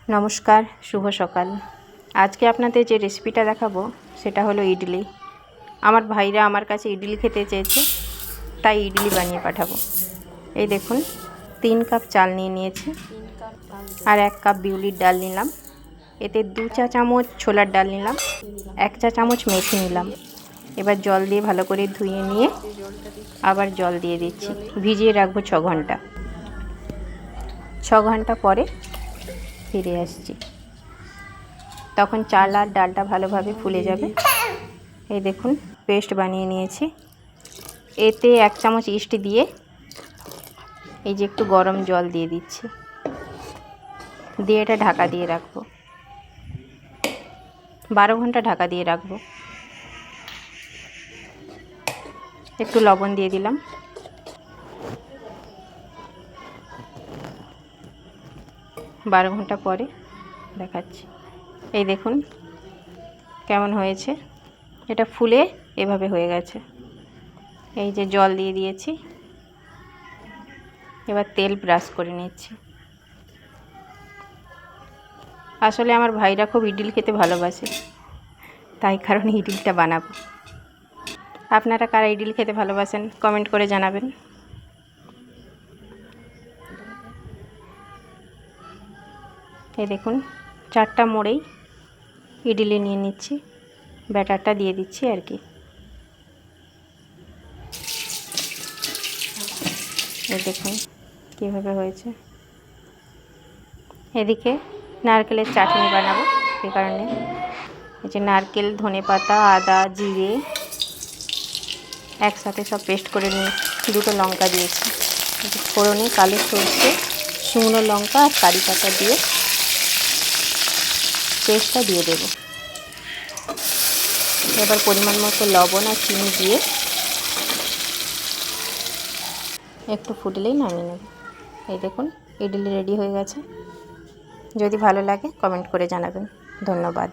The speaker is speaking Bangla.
নমস্কার, শুভ সকাল। আজকে আপনাদের যে রেসিপিটা দেখাবো সেটা হলো ইডলি। আমার ভাইরা আমার কাছে ইডলি খেতে চেয়েছে, তাই ইডলি বানিয়ে পাঠাবো। এই দেখুন, 3 কাপ চাল নিয়ে নিয়েছি আর 1 কাপ বিউলির ডাল নিলাম। এতে 2 চা চামচ ছোলার ডাল নিলাম, 1 চা চামচ মেথি নিলাম। এবার জল দিয়ে ভালো করে ধুয়ে নিয়ে আবার জল দিয়ে দিচ্ছি। ভিজিয়ে রাখবো 6 ঘন্টা। 6 ঘন্টা পরে ফিরে আসছি, তখন চাল আর ডালটা ভালোভাবে ফুলে যাবে। এই দেখুন, পেস্ট বানিয়ে নিয়েছি। এতে 1 চামচ ইস্ট দিয়ে এই যে একটু গরম জল দিয়ে দিচ্ছি, দিয়ে এটা ঢাকা দিয়ে রাখবো। 12 ঘন্টা ঢাকা দিয়ে রাখবো। একটু লবণ দিয়ে দিলাম। বারো ঘন্টা পরে দেখাচ্ছি। এই দেখুন কেমন হয়েছে, এটা ফুলে এভাবে হয়ে গেছে। এই যে জল দিয়ে দিয়েছি, এবার তেল ব্রাশ করে নিচ্ছি। আসলে আমার ভাইরা খুব ইডলি খেতে ভালোবাসে, তাই কারণে ইডলিটা বানাবো। আপনারা কারা ইডলি খেতে ভালোবাসেন কমেন্ট করে জানাবেন। এই দেখুন, 4টা মোড়েই ইডলি নিয়ে নিচ্ছি, ব্যাটারটা দিয়ে দিচ্ছি আর কি। এই দেখুন কীভাবে হয়েছে। এদিকে নারকেলের চাটনি বানাবো, সে কারণে এই যে নারকেল, ধনেপাতা, আদা, জিরে একসাথে সব পেস্ট করে নিয়ে 2টো লঙ্কা দিয়েছি। ফোড়নে কালো সরষে, শুকনো লঙ্কা আর কারি পাতা দিয়ে পেস্টটা দিয়ে দেব। এবার পরিমাণ মতো লবণ আর চিনি দিয়ে একটু ফুটলেই নামিয়ে নেব। এই দেখুন, ইডলি রেডি হয়ে গেছে। যদি ভালো লাগে কমেন্ট করে জানাবেন। ধন্যবাদ।